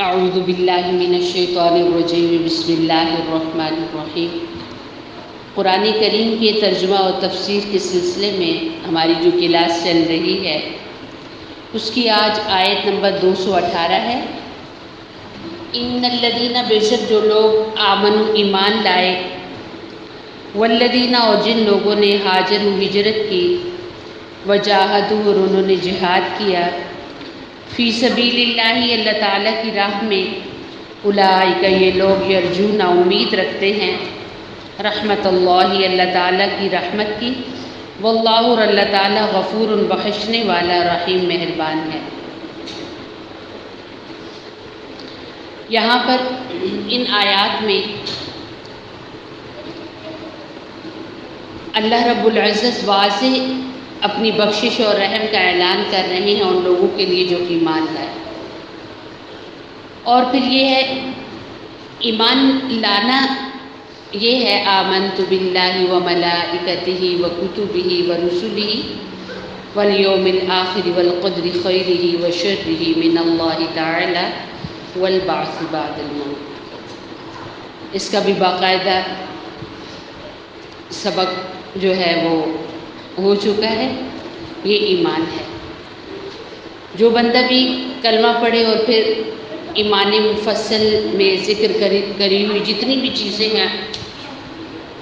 اعوذ باللہ من الشیطان الرجیم بسم اللہ الرحمن الرحیم۔ قرآن کریم کے ترجمہ و تفسیر کے سلسلے میں ہماری جو کلاس چل رہی ہے اس کی آج آیت نمبر 218 ہے۔ ان الذین، بے شک جو لوگ آمنوا ایمان لائے، والذین، اور جن لوگوں نے ہاجروا ہجرت کی، وجاہدوا، اور انہوں نے جہاد کیا، فی سبیل اللہ، اللہ تعالیٰ کی راہ میں، اولئک، یہ لوگ، یرجون، امید رکھتے ہیں، رحمت اللہ، اللہ تعالیٰ کی رحمت کی، واللہ، اور اللہ تعالیٰ، غفور، بخشنے والا، رحیم، مہربان ہے۔ یہاں پر ان آیات میں اللہ رب العزت واضح اپنی بخشش اور رحم کا اعلان کر رہے ہیں ان لوگوں کے لیے جو ایمان لائے۔ اور پھر یہ ہے ایمان لانا، یہ ہے آمنت باللہ وملائکتہ وکتبہ ورسلہ والیوم الآخر والقدر خیرہ وشرہ من اللہ تعالی والبعث بعد الموت۔ اس کا بھی باقاعدہ سبق جو ہے وہ ہو چکا ہے، یہ ایمان ہے۔ جو بندہ بھی کلمہ پڑھے اور پھر ایمان مفصل میں ذکر کری ہوئی جتنی بھی چیزیں ہیں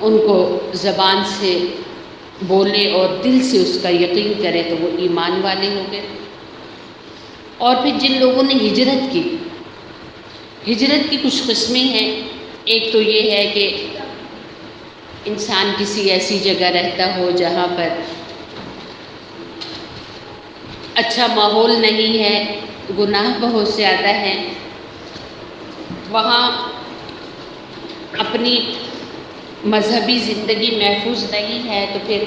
ان کو زبان سے بولے اور دل سے اس کا یقین کرے تو وہ ایمان والے ہو گئے۔ اور پھر جن لوگوں نے ہجرت کی، ہجرت کی کچھ قسمیں ہیں۔ ایک تو یہ ہے کہ انسان کسی ایسی جگہ رہتا ہو جہاں پر اچھا ماحول نہیں ہے، گناہ بہت زیادہ ہیں، وہاں اپنی مذہبی زندگی محفوظ نہیں ہے، تو پھر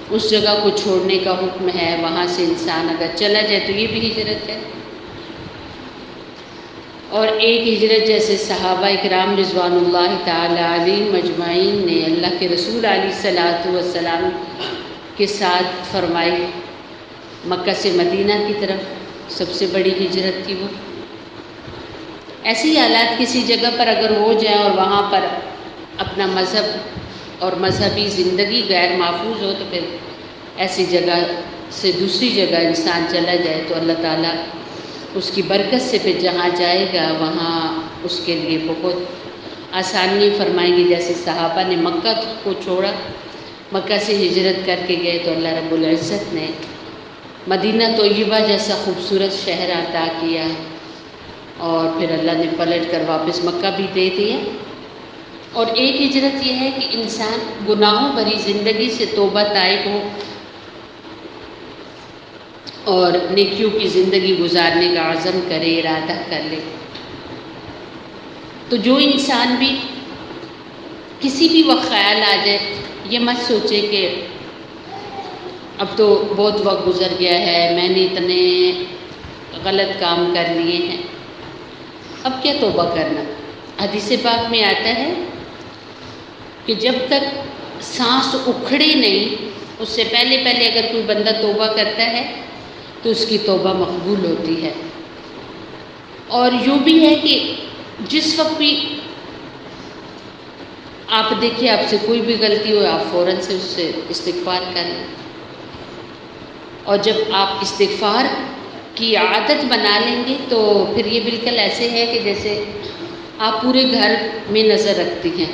اس جگہ کو چھوڑنے کا حکم ہے۔ وہاں سے انسان اگر چلا جائے تو یہ بھی ہجرت ہے۔ اور ایک ہجرت جیسے صحابہ اکرام رضوان اللہ تعالی علیہم اجمعین نے اللہ کے رسول علیہ الصلوۃ والسلام کے ساتھ فرمائی، مکہ سے مدینہ کی طرف سب سے بڑی ہجرت تھی وہ۔ ایسی حالات کسی جگہ پر اگر ہو جائیں اور وہاں پر اپنا مذہب اور مذہبی زندگی غیر محفوظ ہو تو پھر ایسی جگہ سے دوسری جگہ انسان چلا جائے تو اللہ تعالیٰ اس کی برکت سے پھر جہاں جائے گا وہاں اس کے لیے بہت آسانی فرمائیں گے۔ جیسے صحابہ نے مکہ کو چھوڑا، مکہ سے ہجرت کر کے گئے تو اللہ رب العزت نے مدینہ طیبہ جیسا خوبصورت شہر عطا کیا، اور پھر اللہ نے پلٹ کر واپس مکہ بھی دے دیا۔ اور ایک ہجرت یہ ہے کہ انسان گناہوں بھری زندگی سے توبہ طائب ہو اور نیکیوں کی زندگی گزارنے کا عزم کرے، ارادہ کر لے۔ تو جو انسان بھی کسی بھی وقت خیال آ جائے، یہ مت سوچے کہ اب تو بہت وقت گزر گیا ہے، میں نے اتنے غلط کام کر لیے ہیں، اب کیا توبہ کرنا۔ حدیث پاک میں آتا ہے کہ جب تک سانس اکھڑے نہیں، اس سے پہلے اگر کوئی بندہ توبہ کرتا ہے تو اس کی توبہ مقبول ہوتی ہے۔ اور یوں بھی ہے کہ جس وقت بھی آپ دیکھیے آپ سے کوئی بھی غلطی ہو، آپ فوراً سے اس سے استغفار کر لیں، اور جب آپ استغفار کی عادت بنا لیں گے تو پھر یہ بالکل ایسے ہے کہ جیسے آپ پورے گھر میں نظر رکھتی ہیں۔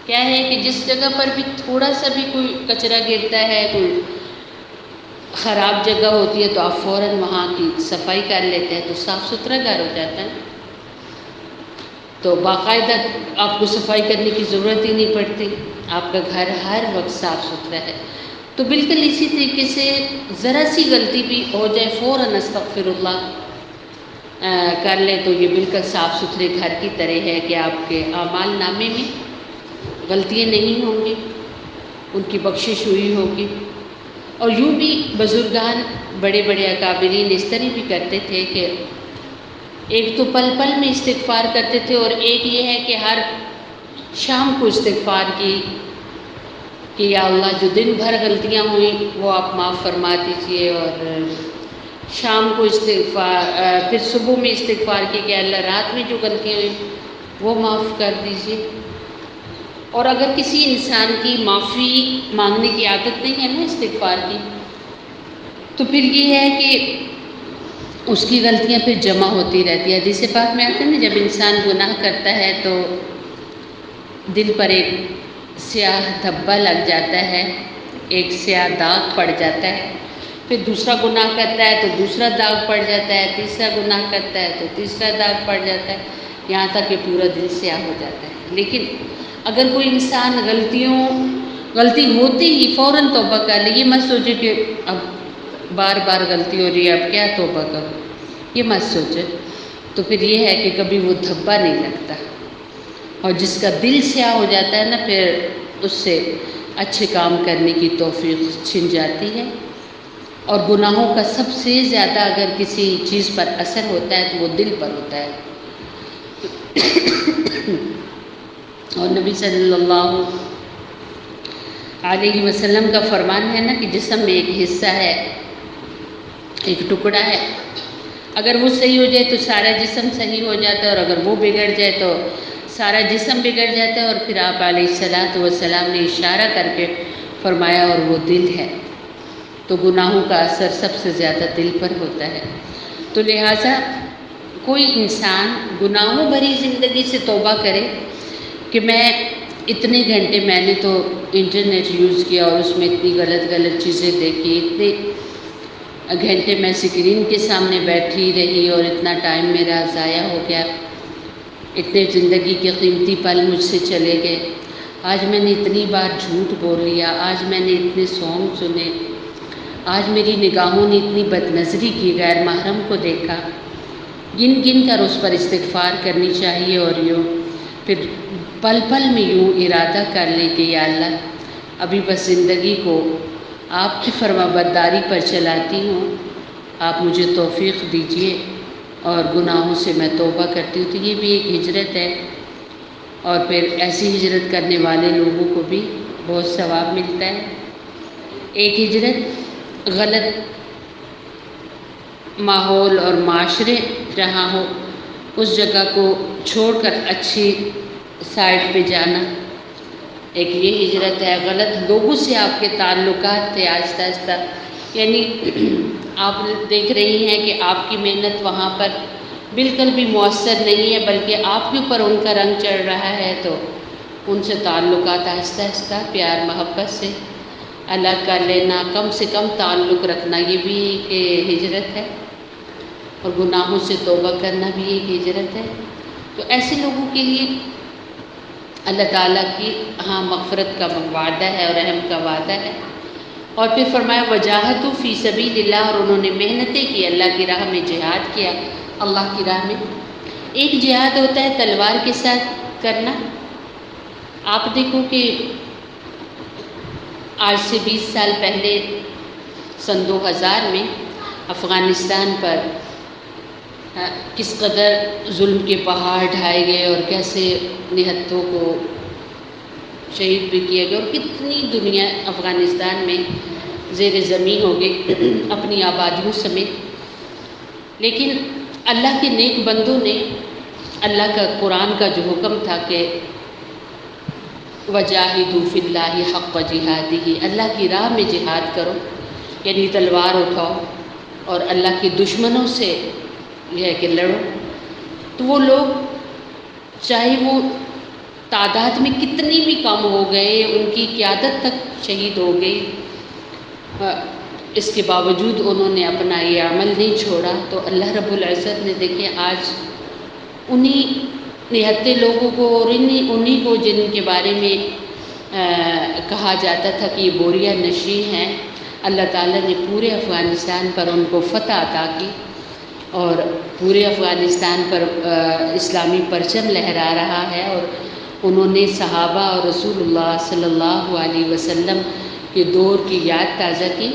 کیا ہے کہ جس جگہ پر بھی تھوڑا سا بھی کوئی کچرا گرتا ہے، کوئی خراب جگہ ہوتی ہے تو آپ فوراً وہاں کی صفائی کر لیتے ہیں تو صاف ستھرا گھر ہو جاتا ہے۔ تو باقاعدہ آپ کو صفائی کرنے کی ضرورت ہی نہیں پڑتی، آپ کا گھر ہر وقت صاف ستھرا ہے۔ تو بالکل اسی طریقے سے ذرا سی غلطی بھی ہو جائے فوراً استغفر اللہ کر لیں تو یہ بالکل صاف ستھرے گھر کی طرح ہے کہ آپ کے اعمال نامے میں غلطیاں نہیں ہوں گی، ان کی بخشش ہوئی ہوگی۔ اور یوں بھی بزرگان بڑے بڑے اکابرین اس طرح بھی کرتے تھے کہ ایک تو پل پل میں استغفار کرتے تھے، اور ایک یہ ہے کہ ہر شام کو استغفار کی کہ یا اللہ جو دن بھر غلطیاں ہوئیں وہ آپ معاف فرما دیجئے، اور شام کو استغفار، پھر صبح میں استغفار کی کہ اللہ رات میں جو غلطیاں ہوئی وہ معاف کر دیجیے۔ اور اگر کسی انسان کی معافی مانگنے کی عادت نہیں ہے نا استغفار کی، تو پھر یہ ہے کہ اس کی غلطیاں پھر جمع ہوتی رہتی ہے۔ حدیث پاک میں آتا ہے نا، جب انسان گناہ کرتا ہے تو دل پر ایک سیاہ دھبا لگ جاتا ہے، ایک سیاہ داغ پڑ جاتا ہے، پھر دوسرا گناہ کرتا ہے تو دوسرا داغ پڑ جاتا ہے، تیسرا گناہ کرتا ہے تو تیسرا داغ پڑ جاتا ہے، یہاں تک کہ پورا دل سیاہ ہو جاتا ہے۔ لیکن اگر کوئی انسان غلطی ہوتی ہی فوراً توبہ کر لے، یہ مت سوچے کہ اب بار بار غلطی ہو رہی ہے اب کیا توبہ کروں، یہ مت سوچے، تو پھر یہ ہے کہ کبھی وہ دھبا نہیں لگتا۔ اور جس کا دل سیاہ ہو جاتا ہے نا، پھر اس سے اچھے کام کرنے کی توفیق چھن جاتی ہے۔ اور گناہوں کا سب سے زیادہ اگر کسی چیز پر اثر ہوتا ہے تو وہ دل پر ہوتا ہے۔ اور نبی صلی اللہ علیہ وسلم کا فرمان ہے نا کہ جسم میں ایک حصہ ہے، ایک ٹکڑا ہے، اگر وہ صحیح ہو جائے تو سارا جسم صحیح ہو جاتا ہے، اور اگر وہ بگڑ جائے تو سارا جسم بگڑ جاتا ہے۔ اور پھر آپ علیہ الصلاۃ والسلام نے اشارہ کر کے فرمایا اور وہ دل ہے، تو گناہوں کا اثر سب سے زیادہ دل پر ہوتا ہے۔ تو لہٰذا کوئی انسان گناہوں بھری زندگی سے توبہ کرے کہ میں اتنے گھنٹے میں نے تو انٹرنیٹ یوز کیا اور اس میں اتنی غلط چیزیں دیکھی، اتنے گھنٹے میں اسکرین کے سامنے بیٹھی رہی اور اتنا ٹائم میرا ضائع ہو گیا، اتنے زندگی کے قیمتی پل مجھ سے چلے گئے، آج میں نے اتنی بار جھوٹ بول لیا، آج میں نے اتنے سانگ سنے، آج میری نگاہوں نے اتنی بد نظری کی، غیر محرم کو دیکھا، گن گن کر اس پر استغفار کرنی چاہیے۔ اور یوں پھر پل پل میں یوں ارادہ کر لیں کہ یا اللہ ابھی بس زندگی کو آپ کی فرما برداری پر چلاتی ہوں، آپ مجھے توفیق دیجیے اور گناہوں سے میں توبہ کرتی ہوں۔ تو یہ بھی ایک ہجرت ہے، اور پھر ایسی ہجرت کرنے والے لوگوں کو بھی بہت ثواب ملتا ہے۔ ایک ہجرت غلط ماحول اور معاشرے جہاں ہو اس جگہ کو چھوڑ کر اچھی سائڈ پہ جانا، ایک یہ ہجرت ہے۔ غلط لوگوں سے آپ کے تعلقات تھے، آہستہ آہستہ یعنی آپ دیکھ رہی ہیں کہ آپ کی محنت وہاں پر بالکل بھی مؤثر نہیں ہے، بلکہ آپ کے اوپر ان کا رنگ چڑھ رہا ہے، تو ان سے تعلقات آہستہ آہستہ پیار محبت سے الگ کر لینا، کم سے کم تعلق رکھنا، یہ بھی ایک ہجرت ہے۔ اور گناہوں سے توبہ کرنا بھی ایک ہجرت ہے۔ تو ایسے لوگوں کے لیے اللہ تعالیٰ کی مغفرت کا وعدہ ہے اور رحم کا وعدہ ہے۔ اور پھر فرمایا وجاہدوا فی سبیل اللہ، اور انہوں نے محنتیں کی، اللہ کی راہ میں جہاد کیا، اللہ کی راہ میں۔ ایک جہاد ہوتا ہے تلوار کے ساتھ کرنا، آپ دیکھو کہ آج سے 20 سال پہلے سن 2000 میں افغانستان پر کس قدر ظلم کے پہاڑ ڈھائے گئے اور کیسے نہتوں کو شہید بھی کیا گیا، اور کتنی دنیا افغانستان میں زیر زمین ہو گئی اپنی آبادیوں سمیت۔ لیکن اللہ کے نیک بندوں نے اللہ کا قرآن کا جو حکم تھا کہ وجاہدوا فی اللہ حق جہادہ، اللہ کی راہ میں جہاد کرو، یعنی تلوار اٹھاؤ اور اللہ کے دشمنوں سے یہ ہے کہ لڑو، تو وہ لوگ چاہے وہ تعداد میں کتنی بھی کم ہو گئے، ان کی قیادت تک شہید ہو گئی، اس کے باوجود انہوں نے اپنا یہ عمل نہیں چھوڑا۔ تو اللہ رب العزت نے دیکھیں آج انہی نہتے لوگوں کو اور انہی کو جن کے بارے میں کہا جاتا تھا کہ یہ بوریا نشین ہیں، اللہ تعالیٰ نے پورے افغانستان پر ان کو فتح عطا کی، اور پورے افغانستان پر اسلامی پرچم لہرا رہا ہے۔ اور انہوں نے صحابہ اور رسول اللہ صلی اللہ علیہ وسلم کے دور کی یاد تازہ کی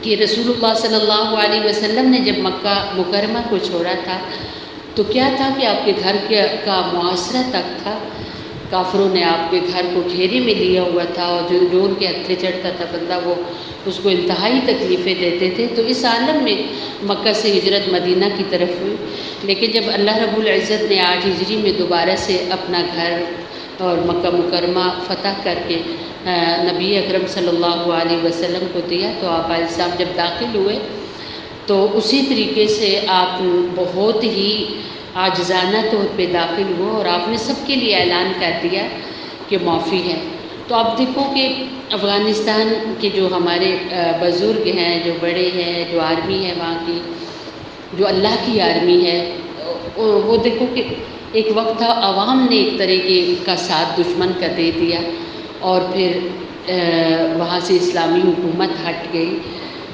کہ رسول اللہ صلی اللہ علیہ وسلم نے جب مکہ مکرمہ کو چھوڑا تھا تو کیا تھا کہ آپ کے گھر کا معاشرہ تک تھا کافروں نے آپ کے گھر کو گھیرے میں لیا ہوا تھا، اور جو ان کے ہتھے چڑھتا تھا بندہ وہ اس کو انتہائی تکلیفیں دیتے تھے۔ تو اس عالم میں مکہ سے ہجرت مدینہ کی طرف ہوئی، لیکن جب اللہ رب العزت نے 8 ہجری میں دوبارہ سے اپنا گھر اور مکہ مکرمہ فتح کر کے نبی اکرم صلی اللہ علیہ وسلم کو دیا، تو آپ علیہ السلام جب داخل ہوئے تو اسی طریقے سے آپ بہت ہی عاجزانہ طور پہ داخل ہوئے، اور آپ نے سب کے لیے اعلان کر دیا کہ معافی ہے۔ تو آپ دیکھو کہ افغانستان کے جو ہمارے بزرگ ہیں، جو بڑے ہیں، جو آرمی ہے وہاں کی، جو اللہ کی آرمی ہے، وہ دیکھو کہ ایک وقت تھا عوام نے ایک طریقے کا ساتھ دشمن کا دے دیا، اور پھر وہاں سے اسلامی حکومت ہٹ گئی،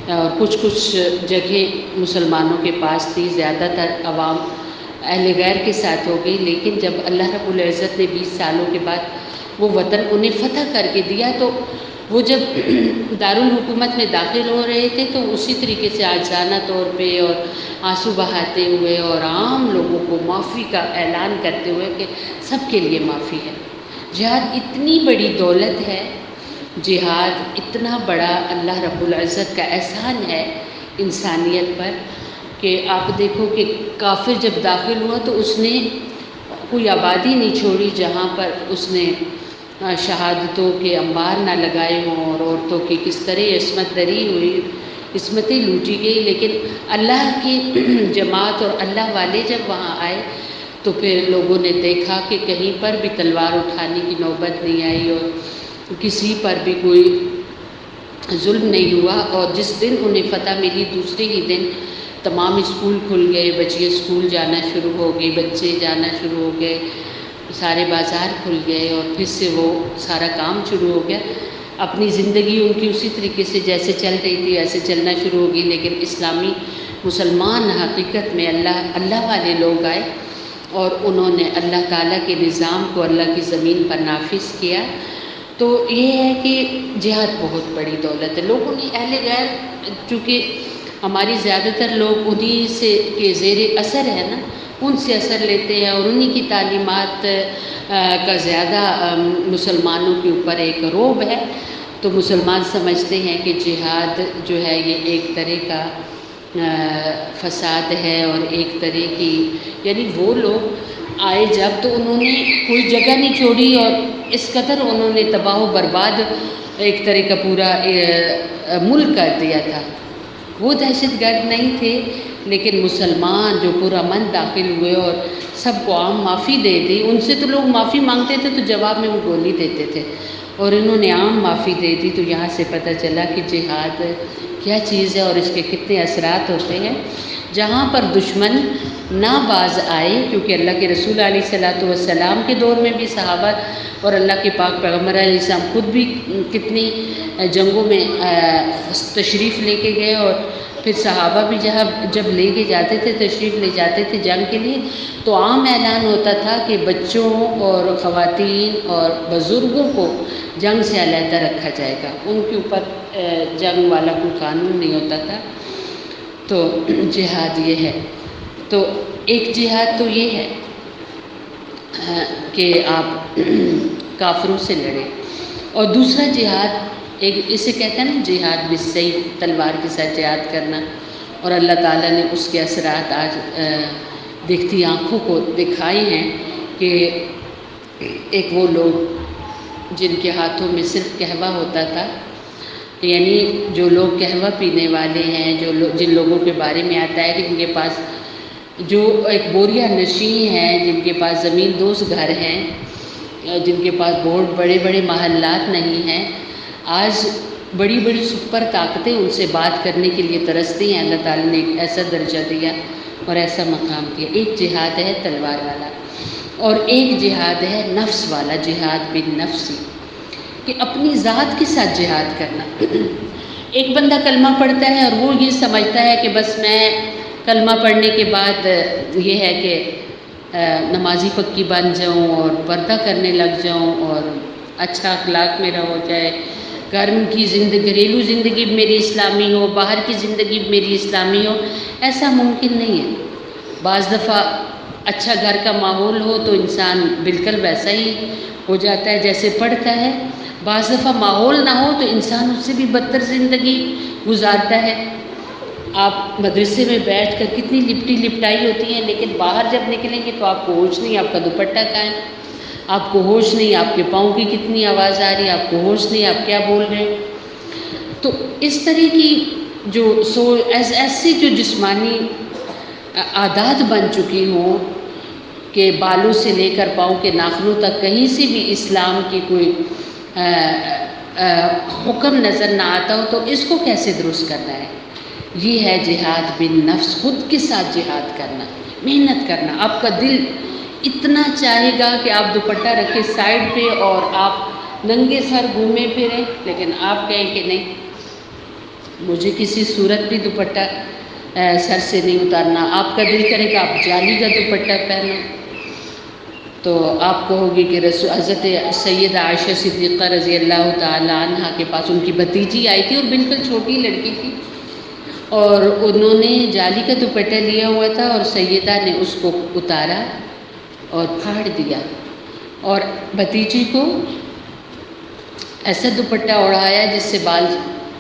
اور کچھ جگہیں مسلمانوں کے پاس تھی، زیادہ تر عوام اہل غیر کے ساتھ ہو گئی۔ لیکن جب اللہ رب العزت نے 20 سالوں کے بعد وہ وطن انہیں فتح کر کے دیا، تو وہ جب دارالحکومت میں داخل ہو رہے تھے تو اسی طریقے سے عاجزانہ طور پہ اور آنسو بہاتے ہوئے اور عام لوگوں کو معافی کا اعلان کرتے ہوئے کہ سب کے لیے معافی ہے۔ جہاد اتنی بڑی دولت ہے، جہاد اتنا بڑا اللہ رب العزت کا احسان ہے انسانیت پر، کہ آپ دیکھو کہ کافر جب داخل ہوا تو اس نے کوئی آبادی نہیں چھوڑی جہاں پر اس نے شہادتوں کے انبار نہ لگائے ہوں، اور عورتوں کی کس طرح عصمت دری ہوئی، عصمتیں لوٹی گئی۔ لیکن اللہ کی جماعت اور اللہ والے جب وہاں آئے تو پھر لوگوں نے دیکھا کہ کہیں پر بھی تلوار اٹھانے کی نوبت نہیں آئی، اور کسی پر بھی کوئی ظلم نہیں ہوا۔ اور جس دن انہیں فتح ملی دوسرے ہی دن تمام اسکول کھل گئے، بچے اسکول جانا شروع ہو گئے، بچے جانا شروع ہو گئے، سارے بازار کھل گئے، اور پھر سے وہ سارا کام شروع ہو گیا۔ اپنی زندگی ان کی اسی طریقے سے جیسے چل رہی تھی ایسے چلنا شروع ہو گئی۔ لیکن اسلامی مسلمان حقیقت میں اللہ والے لوگ آئے، اور انہوں نے اللہ تعالیٰ کے نظام کو اللہ کی زمین پر نافذ کیا۔ تو یہ ہے کہ جہاد بہت بڑی دولت ہے۔ لوگوں نے اہل غیر، چونکہ ہماری زیادہ تر لوگ انہی سے کے زیر اثر ہے نا، ان سے اثر لیتے ہیں، اور انہی کی تعلیمات کا زیادہ مسلمانوں کے اوپر ایک رعب ہے۔ تو مسلمان سمجھتے ہیں کہ جہاد جو ہے یہ ایک طرح کا فساد ہے، اور ایک طرح کی، یعنی وہ لوگ آئے جب تو انہوں نے کوئی جگہ نہیں چھوڑی، اور اس قدر انہوں نے تباہ و برباد ایک طرح کا پورا ملک کر دیا تھا۔ وہ دہشت گرد نہیں تھے، لیکن مسلمان جو پرامن داخل ہوئے اور سب کو عام معافی دے دی۔ ان سے تو لوگ معافی مانگتے تھے تو جواب میں وہ گولی دیتے تھے، اور انہوں نے عام معافی دے دی۔ تو یہاں سے پتہ چلا کہ جہاد کیا چیز ہے اور اس کے کتنے اثرات ہوتے ہیں۔ جہاں پر دشمن نہ باز آئے، کیونکہ اللہ کے رسول علیہ الصلوۃ والسلام کے دور میں بھی صحابہ اور اللہ کے پاک پیغمبر علیہ السلام خود بھی کتنی جنگوں میں تشریف لے کے گئے، اور پھر صحابہ بھی جب لے کے جاتے تھے، تشریف لے جاتے تھے جنگ کے لیے، تو عام اعلان ہوتا تھا کہ بچوں اور خواتین اور بزرگوں کو جنگ سے علیحدہ رکھا جائے گا، ان کے اوپر جنگ والا کوئی قانون نہیں ہوتا تھا۔ تو جہاد یہ ہے۔ تو ایک جہاد تو یہ ہے کہ آپ کافروں سے لڑیں، اور دوسرا جہاد ایک اسے کہتے ہیں نا جہاد بالسیف، تلوار کے ساتھ جہاد کرنا، اور اللہ تعالیٰ نے اس کے اثرات آج دیکھتی آنکھوں کو دکھائے ہیں کہ ایک وہ لوگ جن کے ہاتھوں میں صرف قہوہ ہوتا تھا، یعنی جو لوگ قہوہ پینے والے ہیں، جن لوگوں کے بارے میں آتا ہے کہ جن کے پاس جو ایک بوریا نشین ہیں، جن کے پاس زمین دوز گھر ہیں، جن کے پاس بہت بڑے بڑے محلات نہیں ہیں، آج بڑی بڑی سپر طاقتیں ان سے بات کرنے کے لیے ترستی ہیں۔ اللہ تعالیٰ نے ایک ایسا درجہ دیا اور ایسا مقام دیا۔ ایک جہاد ہے تلوار والا، اور ایک جہاد ہے نفس والا، جہاد بالنفس، کہ اپنی ذات کے ساتھ جہاد کرنا۔ ایک بندہ کلمہ پڑھتا ہے اور وہ یہ سمجھتا ہے کہ بس میں کلمہ پڑھنے کے بعد یہ ہے کہ نمازی پکی بن جاؤں اور پردہ کرنے لگ جاؤں اور اچھا اخلاق میرا ہو جائے، گھر کی زندگی، گھریلو زندگی میری اسلامی ہو، باہر کی زندگی میری اسلامی ہو۔ ایسا ممکن نہیں ہے۔ بعض دفعہ اچھا گھر کا ماحول ہو تو انسان بالکل ویسا ہی ہو جاتا ہے جیسے پڑھتا ہے. بعض دفعہ ماحول نہ ہو تو انسان اس سے بھی بدتر زندگی گزارتا ہے. آپ مدرسے میں بیٹھ کر کتنی لپٹی لپٹائی ہوتی ہیں، لیکن باہر جب نکلیں گے تو آپ کو ہوش نہیں آپ کا دوپٹہ کہاں ہے، آپ کو ہوش نہیں آپ کے پاؤں کی کتنی آواز آ رہی ہے، آپ کو ہوش نہیں آپ کیا بول رہے ہیں. تو اس طرح کی جو ایسی جو جسمانی عادات بن چکی ہوں کہ بالوں سے لے کر پاؤں کے ناخنوں تک کہیں سے بھی اسلام کی کوئی حکم نظر نہ آتا ہو، تو اس کو کیسے درست کرنا ہے؟ یہ ہے جہاد بن نفس، خود کے ساتھ جہاد کرنا، محنت کرنا. آپ کا دل اتنا چاہے گا کہ آپ دوپٹہ رکھے سائڈ پہ اور آپ ننگے سر گھومے پھریں، لیکن آپ کہیں کہ نہیں، مجھے کسی صورت بھی دوپٹہ سر سے نہیں اتارنا. آپ کا دل کرے گا آپ جالی کا دوپٹہ پہنو، تو آپ کہو گی کہ حضرت سیدہ عائشہ صدیقہ رضی اللہ تعالی عنہا کے پاس ان کی بھتیجی آئی تھی اور بالکل چھوٹی لڑکی تھی، اور انہوں نے جالی کا دوپٹہ لیا ہوا تھا اور سیدہ نے اس کو اتارا اور پھاڑ دیا، اور بھتیجی کو ایسا دوپٹہ اوڑھایا جس سے بال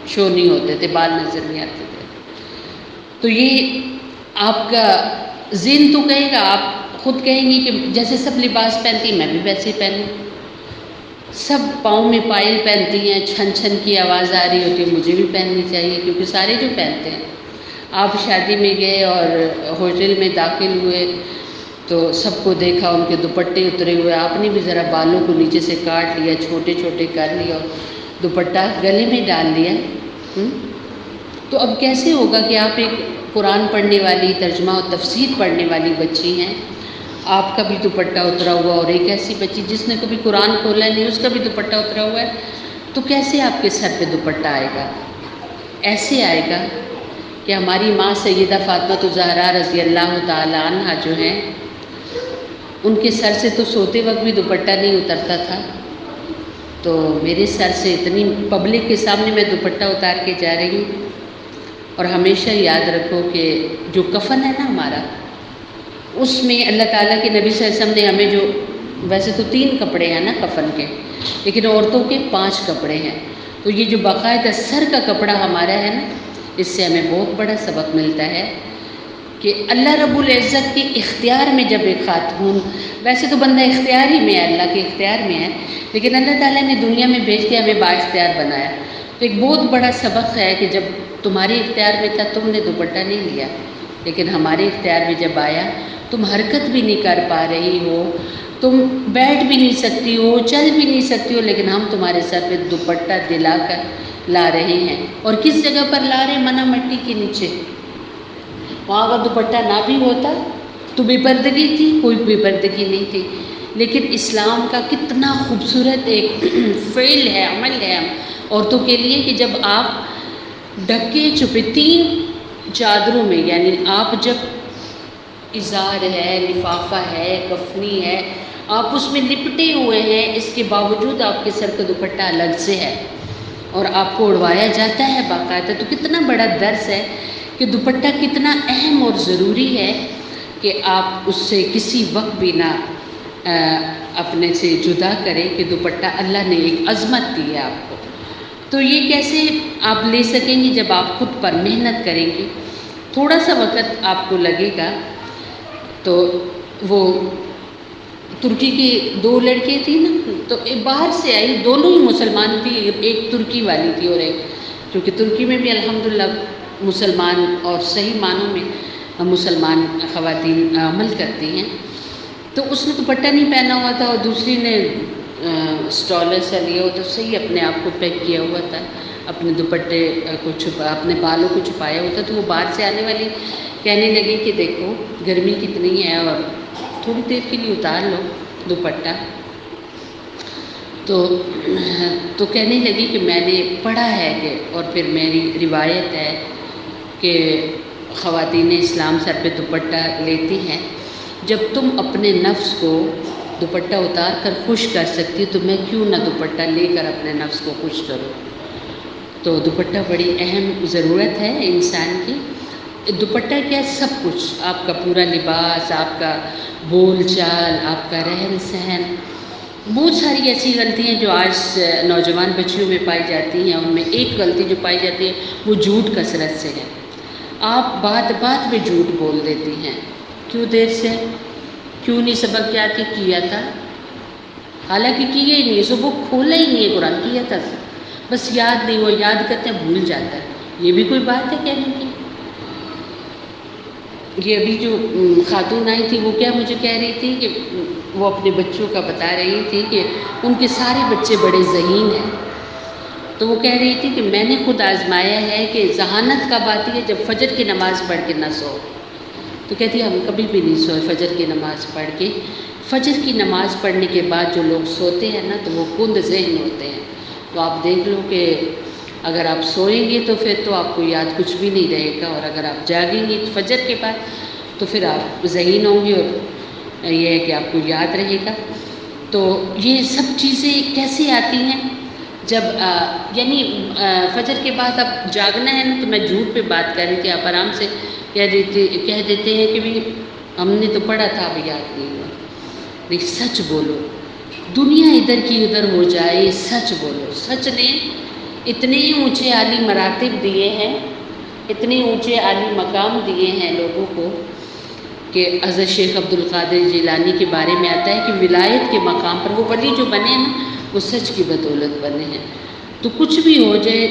شو نہیں ہوتے تھے، بال نظر نہیں آتے تھے. تو یہ آپ کا ذہن تو کہے گا، آپ خود کہیں گی کہ جیسے سب لباس پہنتی میں بھی ویسے ہی پہنوں. سب پاؤں میں پائل پہنتی ہیں، چھن چھن کی آواز آ رہی ہوتی ہے، مجھے بھی پہننی چاہیے، کیونکہ سارے جو پہنتے ہیں. آپ شادی میں گئے اور ہوٹل میں داخل ہوئے تو سب کو دیکھا ان کے دوپٹے اترے ہوئے، آپ نے بھی ذرا بالوں کو نیچے سے کاٹ لیا، چھوٹے چھوٹے کر لیا اور دوپٹہ گلے میں ڈال لیا. تو اب کیسے ہوگا کہ آپ ایک قرآن پڑھنے والی، ترجمہ و تفسیر پڑھنے والی بچی ہیں، آپ کا بھی دوپٹہ اترا ہوا، اور ایک ایسی بچی جس نے کبھی قرآن کھولا نہیں اس کا بھی دوپٹہ اترا ہوا ہے، تو کیسے آپ کے سر پہ دوپٹہ آئے گا؟ ایسے آئے گا کہ ہماری ماں سیدہ فاطمہ الزہرا رضی اللہ تعالی عنہا جو ہیں، ان کے سر سے تو سوتے وقت بھی دوپٹہ نہیں اترتا تھا. تو میرے سر سے اتنی پبلک کے سامنے میں دوپٹہ اتار کے جا رہی ہوں. اور ہمیشہ یاد رکھو کہ جو کفن ہے نا ہمارا، اس میں اللہ تعالیٰ کے نبی صلی اللہ علیہ وسلم نے ہمیں جو، ویسے تو 3 کپڑے ہیں نا کفن کے، لیکن عورتوں کے 5 کپڑے ہیں. تو یہ جو باقاعدہ سر کا کپڑا ہمارا ہے نا، اس سے ہمیں بہت بڑا سبق ملتا ہے کہ اللہ رب العزت کے اختیار میں جب ایک خاتون، ویسے تو بندہ اختیار ہی میں ہے، اللہ کے اختیار میں ہے، لیکن اللہ تعالیٰ نے دنیا میں بھیج کے ہمیں با اختیار بنایا. تو ایک بہت بڑا سبق ہے کہ جب تمہارے اختیار میں تھا تم نے دوپٹہ نہیں لیا، لیکن ہمارے اختیار میں جب آیا تم حرکت بھی نہیں کر پا رہی ہو، تم بیٹھ بھی نہیں سکتی ہو، چل بھی نہیں سکتی ہو، لیکن ہم تمہارے سر پہ دوپٹہ دلا کر لا رہے ہیں. اور کس جگہ پر لا رہے ہیں؟ منا مٹی کے نیچے. وہاں اگر دوپٹہ نہ بھی ہوتا تو بے پردگی تھی، کوئی بے پردگی نہیں تھی. لیکن اسلام کا کتنا خوبصورت ایک فعل ہے، عمل ہے عورتوں کے لیے کہ جب آپ ڈھکے چھپے 3 چادروں میں، یعنی آپ جب ازار ہے، لفافہ ہے، کفنی ہے، آپ اس میں لپٹے ہوئے ہیں، اس کے باوجود آپ کے سر کا دوپٹہ الگ سے ہے اور آپ کو اڑوایا جاتا ہے باقاعدہ. تو کتنا بڑا درس ہے کہ دوپٹہ کتنا اہم اور ضروری ہے کہ آپ اس سے کسی وقت بھی نہ اپنے سے جدا کریں، کہ دوپٹہ اللہ نے ایک عظمت دی ہے آپ کو. تو یہ کیسے آپ لے سکیں گے؟ جب آپ خود پر محنت کریں گے. تھوڑا سا وقت آپ کو لگے گا. تو وہ ترکی کی 2 لڑکیاں تھیں نا، تو باہر سے آئی، دونوں ہی مسلمان تھی، ایک ترکی والی تھی اور ایک، کیونکہ ترکی میں بھی الحمدللہ مسلمان اور صحیح معنوں میں مسلمان خواتین عمل کرتی ہیں. تو اس نے دوپٹہ نہیں پہنا ہوا تھا اور دوسری نے اسٹالر سا لیا ہوا، تو صحیح اپنے آپ کو پیک کیا ہوا تھا، اپنے دوپٹے کو اپنے بالوں کو چھپایا ہوا تھا. تو وہ باہر سے آنے والی کہنے لگی کہ دیکھو گرمی کتنی ہے اور تھوڑی دیر کے لیے اتار لو دوپٹہ. تو کہنے لگی کہ میں نے پڑھا ہے کہ، اور پھر میری روایت ہے کہ خواتین اسلام سر پہ دوپٹہ لیتی ہیں. جب تم اپنے نفس کو دوپٹہ اتار کر خوش کر سکتی تو میں کیوں نہ دوپٹہ لے کر اپنے نفس کو خوش کروں. تو دوپٹہ بڑی اہم ضرورت ہے انسان کی. دوپٹہ کیا، سب کچھ، آپ کا پورا لباس، آپ کا بول چال، آپ کا رہن سہن، بہت ساری ایسی غلطیاں جو آج نوجوان بچیوں میں پائی جاتی ہیں، ان میں ایک غلطی جو پائی جاتی ہے وہ جھوٹ کثرت سے ہے۔ آپ بات بات میں جھوٹ بول دیتی ہیں، کیوں دیر سے، کیوں نہیں سبق یاد کے کیا تھا، حالانکہ کیا ہی نہیں، سبق کھولا ہی نہیں ہے قرآن، کیا تھا بس یاد نہیں، وہ یاد کرتے ہیں بھول جاتا ہے، یہ بھی کوئی بات ہے کہنے کی؟ یہ ابھی جو خاتون آئی تھی وہ کیا مجھے کہہ رہی تھی کہ وہ اپنے بچوں کا بتا رہی تھی کہ ان کے سارے بچے بڑے ذہین ہیں، تو وہ کہہ رہی تھی کہ میں نے خود آزمایا ہے کہ ذہانت کب آتی ہے، جب فجر کی نماز پڑھ کے نہ سو۔ تو کہتی ہے ہم کبھی بھی نہیں سوئے فجر کی نماز پڑھ کے، فجر کی نماز پڑھنے کے بعد جو لوگ سوتے ہیں نا تو وہ کند ذہن ہوتے ہیں، تو آپ دیکھ لو کہ اگر آپ سوئیں گے تو پھر تو آپ کو یاد کچھ بھی نہیں رہے گا، اور اگر آپ جاگیں گے فجر کے بعد تو پھر آپ ذہین ہوں گے اور یہ ہے کہ آپ کو یاد رہے گا۔ تو یہ سب چیزیں کیسے آتی ہیں جب یعنی فجر کے بعد اب جاگنا ہے نا، تو میں جھوٹ پہ بات کر رہی تھی، آپ آرام سے کہہ دیتے ہیں کہ بھی ہم نے تو پڑھا تھا اب یاد نہیں ہوا۔ نہیں، سچ بولو، دنیا ادھر کی ادھر ہو جائے، سچ بولو۔ سچ نے اتنے اونچے عالی مراتب دیے ہیں، اتنے اونچے عالی مقام دیے ہیں لوگوں کو کہ حضرت شیخ عبد القادر جیلانی کے بارے میں آتا ہے کہ ولایت کے مقام پر وہ ولی جو بنے ہیں نا وہ سچ کی بدولت بنے ہیں۔ تو کچھ بھی ہو جائے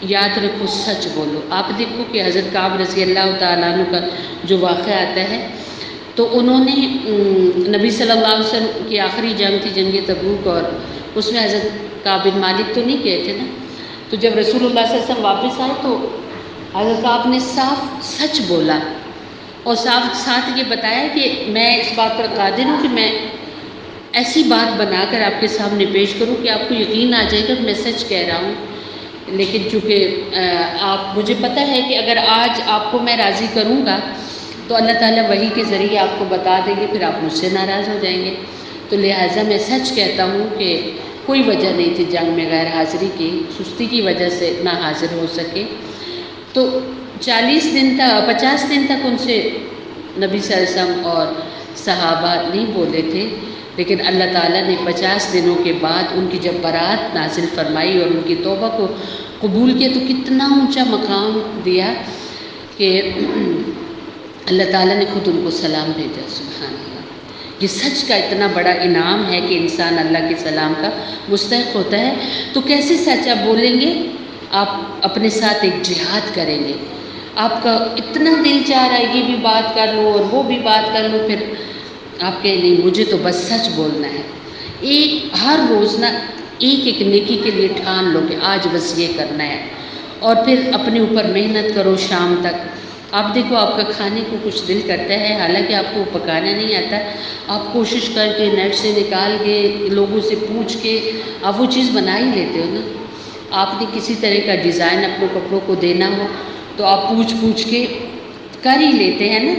یاد رکھو، سچ بولو۔ آپ دیکھو کہ حضرت کعب رضی اللہ تعالیٰ عنہ کا جو واقعہ آتا ہے، تو انہوں نے نبی صلی اللہ علیہ وسلم کی آخری جنگ تھی جنگ تبوک، اور اس میں حضرت کعب بن مالک تو نہیں گئے تھے نا، تو جب رسول اللہ صلی اللہ علیہ وسلم واپس آئے تو حضرت کعب نے صاف سچ بولا، اور صاف ساتھ یہ بتایا کہ میں اس بات پر قادر ہوں کہ میں ایسی بات بنا کر آپ کے سامنے پیش کروں کہ آپ کو یقین آ جائے گا کہ میں سچ کہہ رہا ہوں، لیکن چونکہ آپ مجھے پتہ ہے کہ اگر آج آپ کو میں راضی کروں گا تو اللہ تعالیٰ وحی کے ذریعے آپ کو بتا دیں گے، پھر آپ مجھ سے ناراض ہو جائیں گے، تو لہٰذا میں سچ کہتا ہوں کہ کوئی وجہ نہیں تھی جنگ میں غیر حاضری کی، سستی کی وجہ سے نہ حاضر ہو سکے۔ تو 50 دن تک ان سے نبی صلی اللہ علیہ وسلم اور صحابہ نہیں بولے تھے، لیکن اللہ تعالیٰ نے 50 دنوں کے بعد ان کی جب برات نازل فرمائی اور ان کی توبہ کو قبول کیا تو کتنا اونچا مقام دیا کہ اللہ تعالیٰ نے خود ان کو سلام بھیجا۔ سبحان اللہ، یہ سچ کا اتنا بڑا انعام ہے کہ انسان اللہ کے سلام کا مستحق ہوتا ہے۔ تو کیسے سچ آپ بولیں گے؟ آپ اپنے ساتھ ایک جہاد کریں گے، آپ کا اتنا دل چاہ رہا ہے یہ بھی بات کر لو اور وہ بھی بات کر لو، پھر آپ کہیں نہیں مجھے تو بس سچ بولنا ہے۔ ہر روز نا ایک نیکی کے لیے ٹھان لو کہ آج بس یہ کرنا ہے، اور پھر اپنے اوپر محنت کرو شام تک۔ آپ دیکھو آپ کا کھانے کو کچھ دل کرتا ہے، حالانکہ آپ کو پکانا نہیں آتا، آپ کوشش کر کے نیٹ سے نکال کے لوگوں سے پوچھ کے آپ وہ چیز بنا ہی لیتے ہو نا۔ آپ نے کسی طرح کا ڈیزائن اپنے کپڑوں کو دینا ہو تو آپ پوچھ کے کر ہی لیتے ہیں نا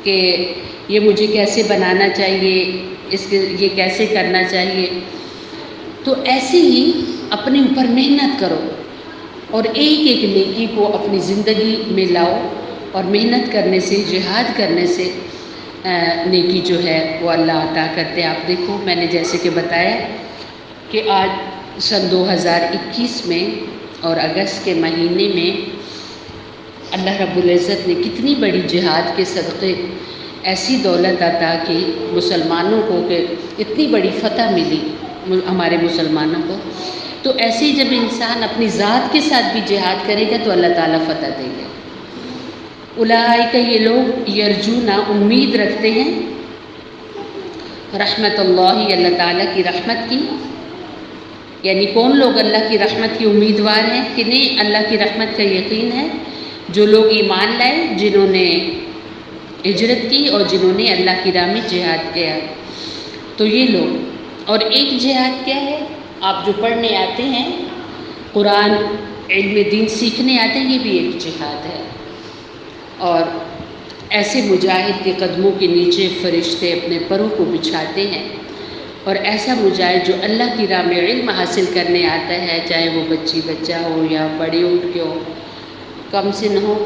کہ یہ مجھے کیسے بنانا چاہیے، یہ کیسے کرنا چاہیے۔ تو ایسے ہی اپنے اوپر محنت کرو اور ایک نیکی کو اپنی زندگی میں لاؤ، اور محنت کرنے سے، جہاد کرنے سے نیکی جو ہے وہ اللہ عطا کرتے ہیں۔ آپ دیکھو میں نے جیسے کہ بتایا کہ آج سن 2021 میں اور اگست کے مہینے میں اللہ رب العزت نے کتنی بڑی جہاد کے صدقے ایسی دولت عطا کی مسلمانوں کو کہ اتنی بڑی فتح ملی ہمارے مسلمانوں کو۔ تو ایسے ہی جب انسان اپنی ذات کے ساتھ بھی جہاد کرے گا تو اللہ تعالیٰ فتح دیں گے۔ اولئک، یہ لوگ یرجون، امید رکھتے ہیں، رحمت اللہ، اللہ تعالیٰ کی رحمت کی، یعنی کون لوگ اللہ کی رحمت کی امیدوار ہیں، کنہیں اللہ کی رحمت کا یقین ہے؟ جو لوگ ایمان لائے، جنہوں نے ہجرت کی اور جنہوں نے اللہ کی راہ میں جہاد کیا، تو یہ لوگ۔ اور ایک جہاد کیا ہے؟ آپ جو پڑھنے آتے ہیں قرآن، علم دین سیکھنے آتے ہیں، یہ بھی ایک جہاد ہے۔ اور ایسے مجاہد کے قدموں کے نیچے فرشتے اپنے پروں کو بچھاتے ہیں، اور ایسا مجاہد جو اللہ کی راہ میں علم حاصل کرنے آتا ہے، چاہے وہ بچہ ہو یا بڑے اٹھ کے ہو، کم سے نہ ہو،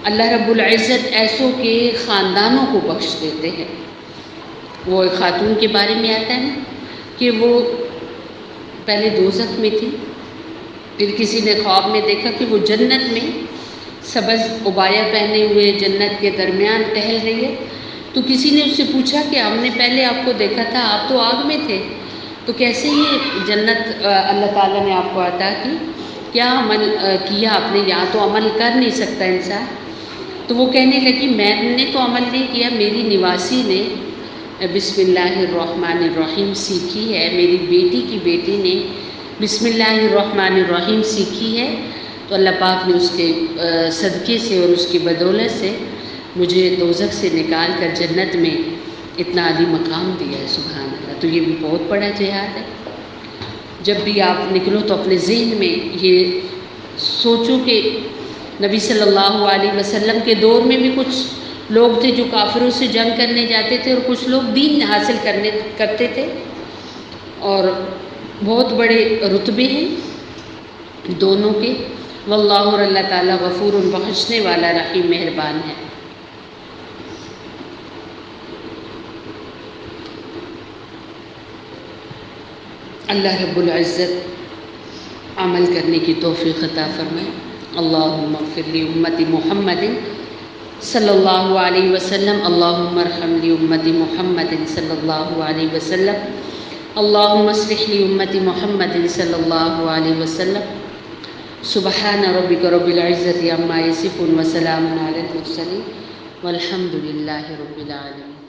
اللہ رب العزت ایسوں کے خاندانوں کو بخش دیتے ہیں۔ وہ ایک خاتون کے بارے میں آتا ہے نا کہ وہ پہلے دوزخ میں تھی، پھر کسی نے خواب میں دیکھا کہ وہ جنت میں سبز عبایا پہنے ہوئے جنت کے درمیان ٹہل رہی ہے۔ تو کسی نے اس سے پوچھا کہ ہم نے پہلے آپ کو دیکھا تھا، آپ تو آگ میں تھے، تو کیسے یہ جنت اللہ تعالیٰ نے آپ کو عطا کی، کیا عمل کیا آپ نے؟ یہاں تو عمل کر نہیں سکتا انسان۔ تو وہ کہنے لگی میں نے تو عمل نہیں کیا، میری نواسی نے بسم اللہ الرحمن الرحیم سیکھی ہے، میری بیٹی کی بیٹی نے بسم اللہ الرحمن الرحیم سیکھی ہے، تو اللہ پاک نے اس کے صدقے سے اور اس کی بدولت سے مجھے دوزخ سے نکال کر جنت میں اتنا عالی مقام دیا ہے۔ سبحان اللہ۔ تو یہ بھی بہت بڑا جہاد ہے۔ جب بھی آپ نکلو تو اپنے ذہن میں یہ سوچو کہ نبی صلی اللہ علیہ وسلم کے دور میں بھی کچھ لوگ تھے جو کافروں سے جنگ کرنے جاتے تھے، اور کچھ لوگ دین حاصل کرتے تھے، اور بہت بڑے رتبے ہیں دونوں کے۔ واللہ، اور اللہ تعالیٰ غفور، بخشنے والا، رحیم، مہربان ہے۔ اللہ رب العزت عمل کرنے کی توفیق عطا فرمائے۔ اللہم اغفر لی امت محمد صلی اللہ علیہ وسلم، اللہم ارحم لی امت محمد صلی اللہ علیہ وسلم، اللہم اصلح لی امت محمد صلی اللہ علیہ وسلم۔ سبحان ربک رب العزت عما یصفون وسلام علی المرسلین والحمد للہ رب العالمین۔